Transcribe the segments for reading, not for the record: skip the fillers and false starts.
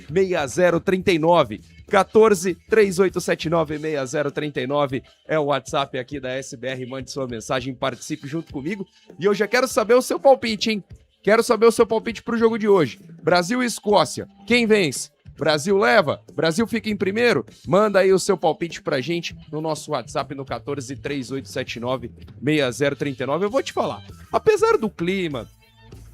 6039 14 3879 6039 é o WhatsApp aqui da SBR. Mande sua mensagem, participe junto comigo. E eu já quero saber o seu palpite, hein? Quero saber o seu palpite pro jogo de hoje. Brasil e Escócia. Quem vence? Brasil leva? Brasil fica em primeiro? Manda aí o seu palpite pra gente no nosso WhatsApp no 14 3879 6039. Eu vou te falar, apesar do clima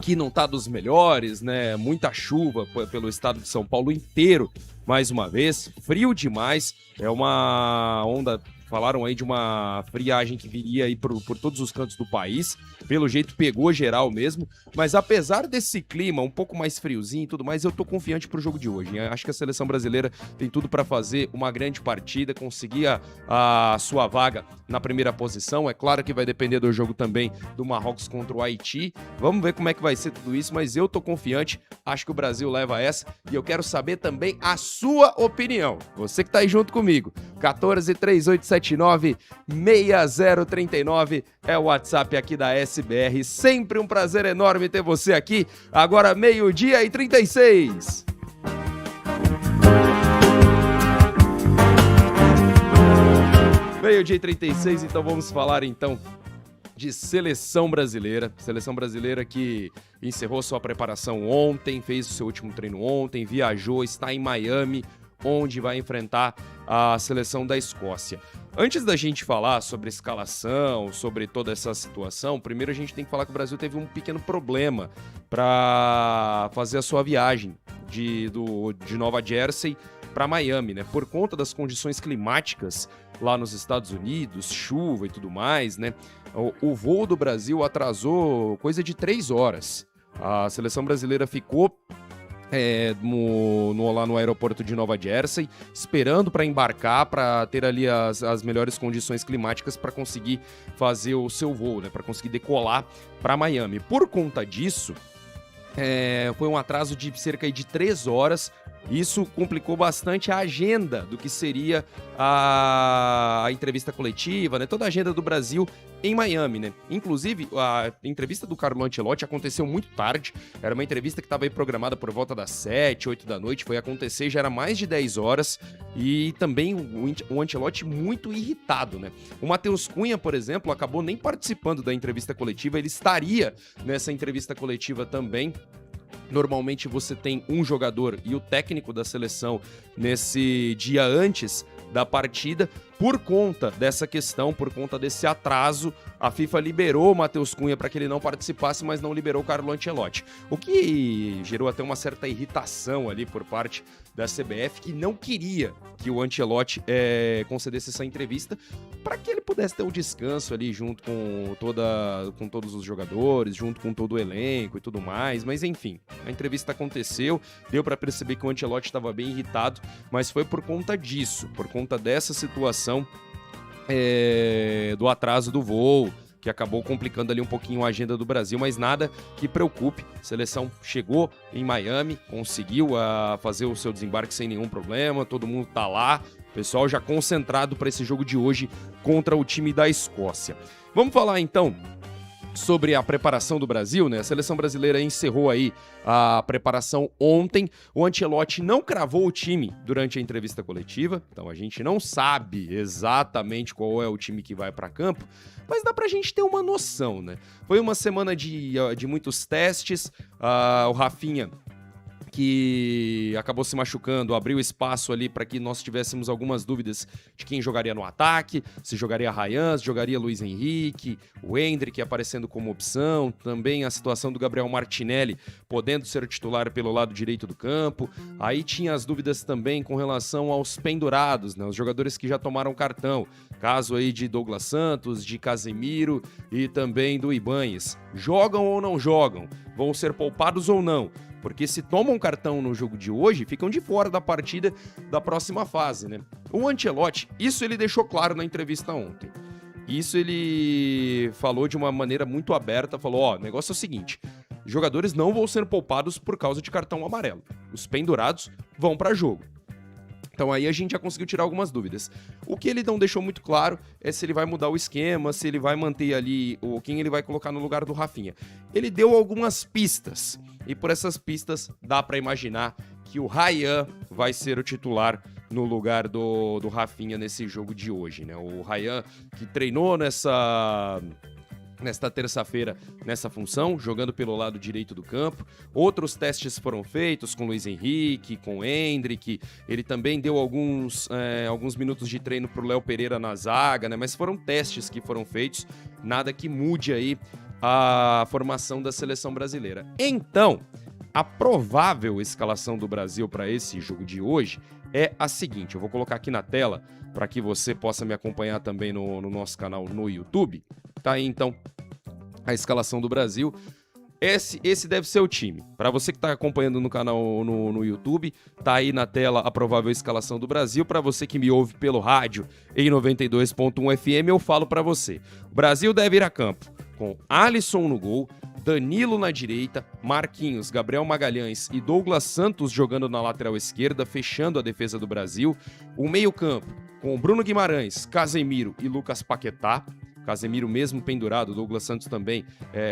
que não tá dos melhores, né? Muita chuva pelo estado de São Paulo inteiro, mais uma vez, frio demais, é uma onda. Falaram aí de uma friagem que viria aí por todos os cantos do país. Pelo jeito pegou geral mesmo. Mas apesar desse clima um pouco mais friozinho e tudo mais, eu tô confiante pro jogo de hoje. Acho que a seleção brasileira tem tudo para fazer uma grande partida, conseguir a sua vaga na primeira posição. É claro que vai depender do jogo também do Marrocos contra o Haiti. Vamos ver como é que vai ser tudo isso, mas eu tô confiante. Acho que o Brasil leva essa. E eu quero saber também a sua opinião. Você que tá aí junto comigo. 14 3879 6039 é o WhatsApp aqui da SBR. Sempre um prazer enorme ter você aqui. Agora 12h36. Meio-dia e 36, então vamos falar então de seleção brasileira. Seleção brasileira que encerrou sua preparação ontem, fez o seu último treino ontem, viajou, está em Miami, onde vai enfrentar a seleção da Escócia. Antes da gente falar sobre escalação, sobre toda essa situação, primeiro a gente tem que falar que o Brasil teve um pequeno problema para fazer a sua viagem de Nova Jersey para Miami, né? Por conta das condições climáticas lá nos Estados Unidos, chuva e tudo mais, né? O voo do Brasil atrasou coisa de 3 horas. A seleção brasileira ficou lá no aeroporto de Nova Jersey, esperando para embarcar, para ter ali as melhores condições climáticas para conseguir fazer o seu voo, né? Para conseguir decolar para Miami. Por conta disso, foi um atraso de cerca de 3 horas. Isso complicou bastante a agenda do que seria a entrevista coletiva, né? Toda a agenda do Brasil em Miami, né? Inclusive, a entrevista do Carlo Ancelotti aconteceu muito tarde. Era uma entrevista que estava aí programada por volta das 7, 8 da noite. Foi acontecer, já era mais de 10 horas. E também o Ancelotti muito irritado, né? O Matheus Cunha, por exemplo, acabou nem participando da entrevista coletiva. Ele estaria nessa entrevista coletiva também. Normalmente você tem um jogador e o técnico da seleção nesse dia antes da partida. Por conta dessa questão, por conta desse atraso, a FIFA liberou o Matheus Cunha para que ele não participasse, mas não liberou o Carlo Ancelotti. O que gerou até uma certa irritação ali por parte da CBF, que não queria que o Ancelotti concedesse essa entrevista para que ele pudesse ter um descanso ali junto com todos os jogadores, junto com todo o elenco e tudo mais. Mas enfim, a entrevista aconteceu, deu para perceber que o Ancelotti estava bem irritado, mas foi por conta disso, por conta dessa situação do atraso do voo, que acabou complicando ali um pouquinho a agenda do Brasil, mas nada que preocupe. A seleção chegou em Miami, conseguiu fazer o seu desembarque sem nenhum problema, todo mundo tá lá, o pessoal já concentrado para esse jogo de hoje contra o time da Escócia. Vamos falar então sobre a preparação do Brasil, né? A seleção brasileira encerrou aí a preparação ontem. O Ancelotti não cravou o time durante a entrevista coletiva, então a gente não sabe exatamente qual é o time que vai para campo, mas dá pra gente ter uma noção, né? Foi uma semana de muitos testes, o Rafinha, que acabou se machucando, abriu espaço ali para que nós tivéssemos algumas dúvidas de quem jogaria no ataque, se jogaria Ryan, se jogaria Luiz Henrique, o Endrick aparecendo como opção, também a situação do Gabriel Martinelli podendo ser titular pelo lado direito do campo. Aí tinha as dúvidas também com relação aos pendurados, né, os jogadores que já tomaram cartão, caso aí de Douglas Santos, de Casemiro e também do Ibañez. Jogam ou não jogam? Vão ser poupados ou não? Porque se tomam cartão no jogo de hoje, ficam de fora da partida da próxima fase, né? O Ancelotti, isso ele deixou claro na entrevista ontem. Isso ele falou de uma maneira muito aberta, falou, o negócio é o seguinte, jogadores não vão ser poupados por causa de cartão amarelo. Os pendurados vão para jogo. Então aí a gente já conseguiu tirar algumas dúvidas. O que ele não deixou muito claro é se ele vai mudar o esquema, se ele vai manter ali quem ele vai colocar no lugar do Rafinha. Ele deu algumas pistas, e por essas pistas dá para imaginar que o Ryan vai ser o titular no lugar do Rafinha nesse jogo de hoje, né? O Ryan que treinou nesta terça-feira nessa função, jogando pelo lado direito do campo. Outros testes foram feitos com Luiz Henrique, com Endrick. Ele também deu alguns minutos de treino para o Léo Pereira na zaga, né? Mas foram testes que foram feitos, nada que mude aí a formação da seleção brasileira. Então, a provável escalação do Brasil para esse jogo de hoje é a seguinte, eu vou colocar aqui na tela para que você possa me acompanhar também no nosso canal no YouTube. Tá aí, então, a escalação do Brasil. Esse deve ser o time. Para você que está acompanhando no canal no YouTube, tá aí na tela a provável escalação do Brasil. Para você que me ouve pelo rádio em 92.1 FM, eu falo para você. O Brasil deve ir a campo com Alisson no gol, Danilo na direita, Marquinhos, Gabriel Magalhães e Douglas Santos jogando na lateral esquerda, fechando a defesa do Brasil. O meio-campo com Bruno Guimarães, Casemiro e Lucas Paquetá. Casemiro mesmo pendurado, Douglas Santos também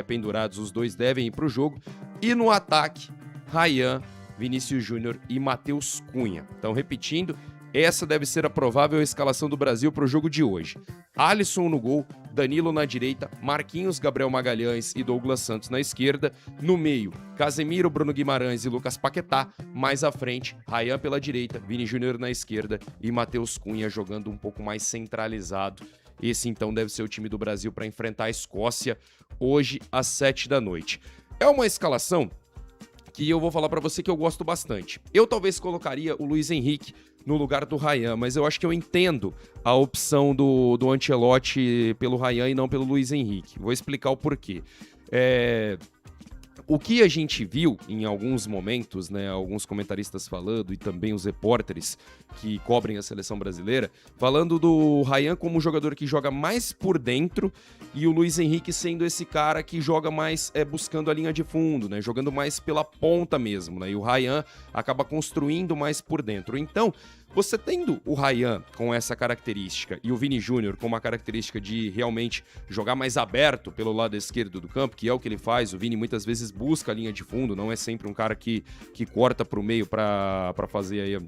pendurados, os dois devem ir para o jogo. E no ataque, Ryan, Vinícius Júnior e Matheus Cunha. Então, repetindo, essa deve ser a provável escalação do Brasil para o jogo de hoje. Alisson no gol, Danilo na direita, Marquinhos, Gabriel Magalhães e Douglas Santos na esquerda. No meio, Casemiro, Bruno Guimarães e Lucas Paquetá. Mais à frente, Ryan pela direita, Vini Júnior na esquerda e Matheus Cunha jogando um pouco mais centralizado. Esse, então, deve ser o time do Brasil para enfrentar a Escócia hoje às 7 da noite. É uma escalação que eu vou falar para você que eu gosto bastante. Eu talvez colocaria o Luiz Henrique no lugar do Ryan, mas eu acho que eu entendo a opção do Ancelotti pelo Ryan e não pelo Luiz Henrique. Vou explicar o porquê. O que a gente viu em alguns momentos, né, alguns comentaristas falando e também os repórteres que cobrem a seleção brasileira, falando do Ryan como um jogador que joga mais por dentro e o Luiz Henrique sendo esse cara que joga mais buscando a linha de fundo, né, jogando mais pela ponta mesmo, né, e o Ryan acaba construindo mais por dentro. Então, você tendo o Ryan com essa característica e o Vini Júnior com uma característica de realmente jogar mais aberto pelo lado esquerdo do campo, que é o que ele faz, o Vini muitas vezes busca a linha de fundo, não é sempre um cara que corta para o meio para fazer aí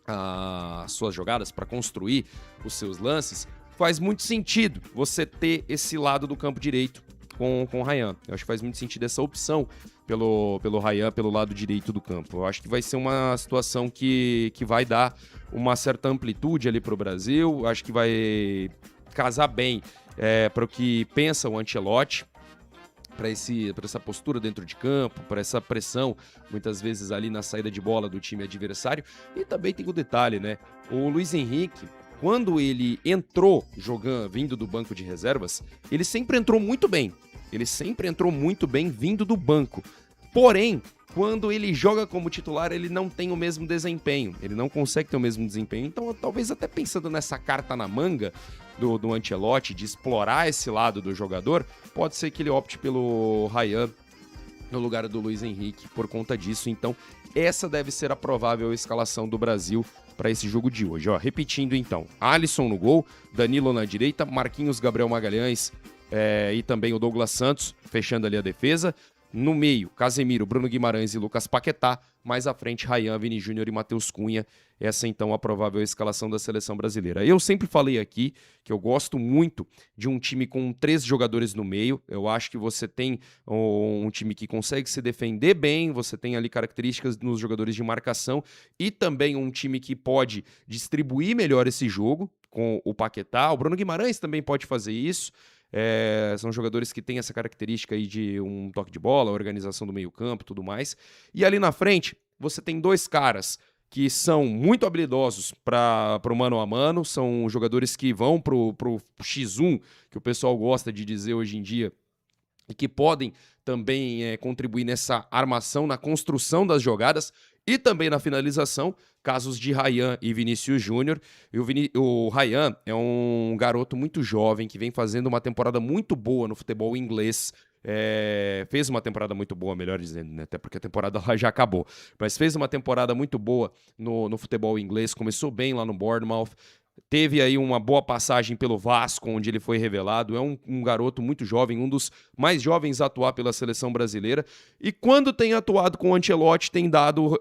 as suas jogadas, para construir os seus lances, faz muito sentido você ter esse lado do campo direito com o Ryan. Eu acho que faz muito sentido essa opção pelo Ryan, pelo lado direito do campo. Eu acho que vai ser uma situação que vai dar uma certa amplitude ali para o Brasil. Eu acho que vai casar bem para o que pensa o Ancelotti, para essa postura dentro de campo, para essa pressão, muitas vezes ali na saída de bola do time adversário. E também tem o detalhe, né? O Luiz Henrique, quando ele entrou vindo do banco de reservas, ele sempre entrou muito bem. Ele sempre entrou muito bem vindo do banco. Porém, quando ele joga como titular, ele não tem o mesmo desempenho. Ele não consegue ter o mesmo desempenho. Então, talvez até pensando nessa carta na manga do Ancelotti, de explorar esse lado do jogador, pode ser que ele opte pelo Ryan no lugar do Luiz Henrique por conta disso. Então, essa deve ser a provável escalação do Brasil para esse jogo de hoje. Repetindo então, Alisson no gol, Danilo na direita, Marquinhos, Gabriel Magalhães e também o Douglas Santos, fechando ali a defesa. No meio, Casemiro, Bruno Guimarães e Lucas Paquetá. Mais à frente, Ryan, Vini Júnior e Matheus Cunha. Essa, então, a provável escalação da seleção brasileira. Eu sempre falei aqui que eu gosto muito de um time com 3 jogadores no meio. Eu acho que você tem um time que consegue se defender bem, você tem ali características nos jogadores de marcação e também um time que pode distribuir melhor esse jogo com o Paquetá. O Bruno Guimarães também pode fazer isso. São jogadores que têm essa característica aí de um toque de bola, organização do meio campo, tudo mais. E ali na frente, você tem 2 caras que são muito habilidosos para o mano a mano, são jogadores que vão pro X1, que o pessoal gosta de dizer hoje em dia, e que podem também contribuir nessa armação, na construção das jogadas e também na finalização, casos de Ryan e Vinícius Júnior. O Ryan é um garoto muito jovem que vem fazendo uma temporada muito boa no futebol inglês. Fez uma temporada muito boa, melhor dizendo, né? Até porque a temporada já acabou. Mas fez uma temporada muito boa no futebol inglês, começou bem lá no Bournemouth. teve aí uma boa passagem pelo Vasco, onde ele foi revelado. É um garoto muito jovem, um dos mais jovens a atuar pela seleção brasileira. E quando tem atuado com o Ancelotti, tem dado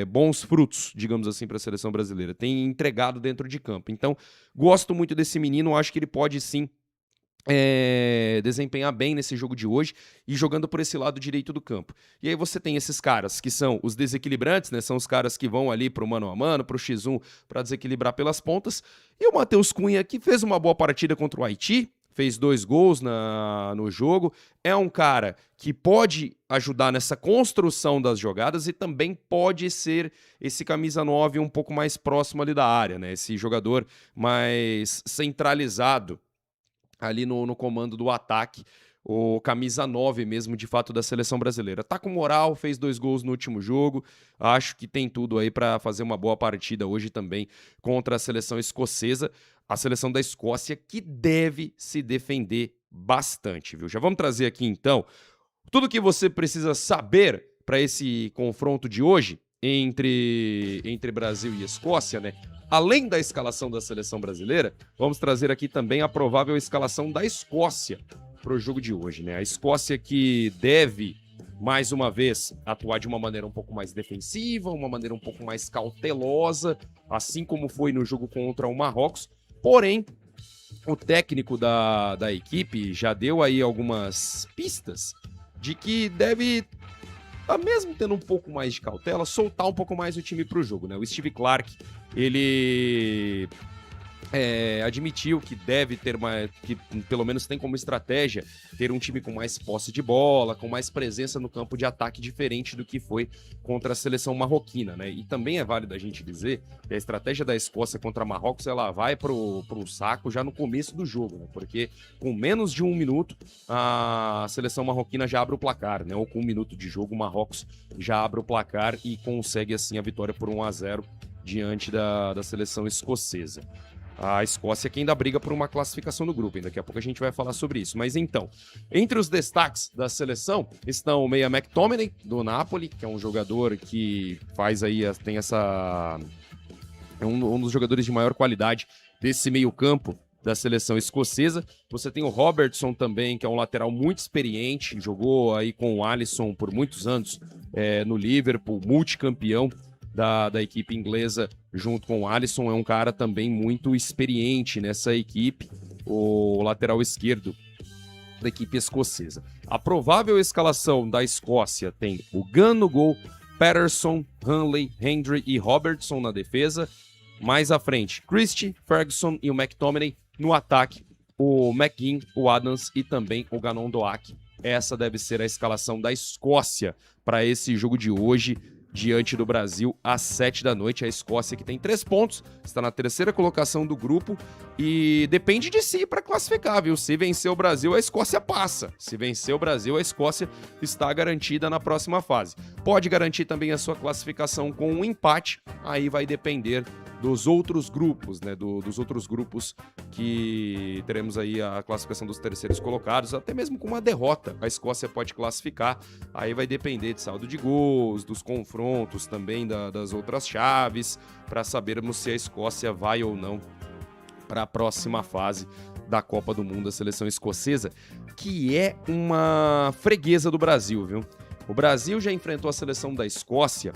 bons frutos, digamos assim, para a seleção brasileira. Tem entregado dentro de campo. Então, gosto muito desse menino. Acho que ele pode sim desempenhar bem nesse jogo de hoje e jogando por esse lado direito do campo. E aí você tem esses caras que são os desequilibrantes, né? São os caras que vão ali pro mano a mano, pro X1 para desequilibrar pelas pontas. E o Matheus Cunha, que fez uma boa partida contra o Haiti, fez 2 gols no jogo, é um cara que pode ajudar nessa construção das jogadas e também pode ser esse camisa 9 um pouco mais próximo ali da área, né? Esse jogador mais centralizado ali no comando do ataque, o camisa 9 mesmo, de fato, da seleção brasileira. Tá com moral, fez 2 gols no último jogo, acho que tem tudo aí para fazer uma boa partida hoje também contra a seleção escocesa, a seleção da Escócia, que deve se defender bastante, viu? Já vamos trazer aqui, então, tudo que você precisa saber para esse confronto de hoje entre Brasil e Escócia, né? Além da escalação da seleção brasileira, vamos trazer aqui também a provável escalação da Escócia para o jogo de hoje, né? A Escócia que deve, mais uma vez, atuar de uma maneira um pouco mais defensiva, uma maneira um pouco mais cautelosa, assim como foi no jogo contra o Marrocos. Porém, o técnico da equipe já deu aí algumas pistas de que deve, mesmo tendo um pouco mais de cautela, soltar um pouco mais o time para o jogo, né? O Steve Clarke, ele admitiu que deve ter que pelo menos tem como estratégia ter um time com mais posse de bola, com mais presença no campo de ataque, diferente do que foi contra a seleção marroquina, né? E também é válido a gente dizer que a estratégia da Escócia contra Marrocos, ela vai pro saco já no começo do jogo, né? Porque com menos de 1 minuto a seleção marroquina já abre o placar, né? Ou com 1 minuto de jogo o Marrocos já abre o placar e consegue assim a vitória por 1-0 diante da seleção escocesa. A Escócia que ainda briga por uma classificação do grupo, e daqui a pouco a gente vai falar sobre isso. Mas então, entre os destaques da seleção estão o meia McTominay, do Napoli, que é um jogador que tem essa... é um dos jogadores de maior qualidade desse meio-campo da seleção escocesa. Você tem o Robertson também, que é um lateral muito experiente, jogou aí com o Alisson por muitos anos no Liverpool, multicampeão da equipe inglesa junto com o Alisson, é um cara também muito experiente nessa equipe, o lateral esquerdo da equipe escocesa. A provável escalação da Escócia tem o Gunn no gol, Patterson, Hanley, Hendry e Robertson na defesa. Mais à frente, Christie, Ferguson e o McTominay. No ataque, o McGinn, o Adams e também o Gannon Doak. Essa deve ser a escalação da Escócia para esse jogo de hoje, diante do Brasil, às 7 da noite. A Escócia, que tem 3 pontos, está na 3ª colocação do grupo e depende de si para classificar, viu? Se vencer o Brasil, a Escócia passa. Se vencer o Brasil, a Escócia está garantida na próxima fase. Pode garantir também a sua classificação com um empate, aí vai depender dos outros grupos, né? Dos outros grupos que teremos aí a classificação dos terceiros colocados, até mesmo com uma derrota a Escócia pode classificar, aí vai depender de saldo de gols, dos confrontos também das outras chaves, para sabermos se a Escócia vai ou não para a próxima fase da Copa do Mundo, a seleção escocesa, que é uma freguesa do Brasil, viu? O Brasil já enfrentou a seleção da Escócia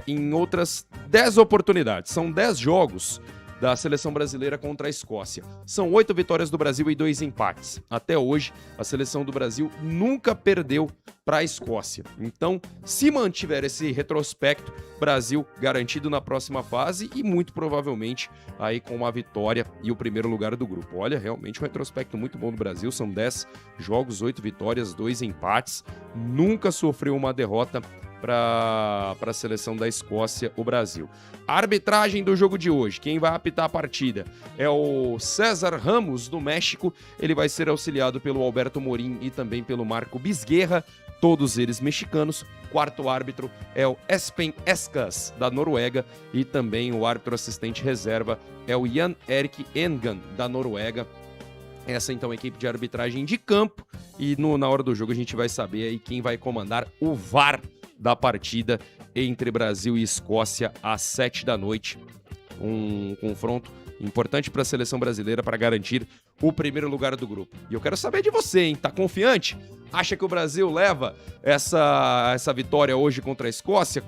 em outras 10 oportunidades. São 10 jogos da seleção brasileira contra a Escócia. São 8 vitórias do Brasil e 2 empates. Até hoje, a seleção do Brasil nunca perdeu para a Escócia. Então, se mantiver esse retrospecto, Brasil garantido na próxima fase e muito provavelmente aí com uma vitória e o primeiro lugar do grupo. Olha, realmente um retrospecto muito bom do Brasil. São 10 jogos, 8 vitórias, 2 empates. Nunca sofreu uma derrota para a seleção da Escócia, o Brasil. A arbitragem do jogo de hoje, quem vai apitar a partida é o César Ramos, do México. Ele vai ser auxiliado pelo Alberto Morim e também pelo Marco Bisguerra, todos eles mexicanos. Quarto árbitro é o Espen Eskas, da Noruega, e também o árbitro assistente reserva é o Jan Erik Engan, da Noruega. Essa então é a equipe de arbitragem de campo, e na hora do jogo a gente vai saber aí quem vai comandar o VAR da partida entre Brasil e Escócia às 7 da noite um confronto importante para a seleção brasileira para garantir o primeiro lugar do grupo. E eu quero saber de você, hein? Tá confiante? Acha que o Brasil leva essa vitória hoje contra a Escócia?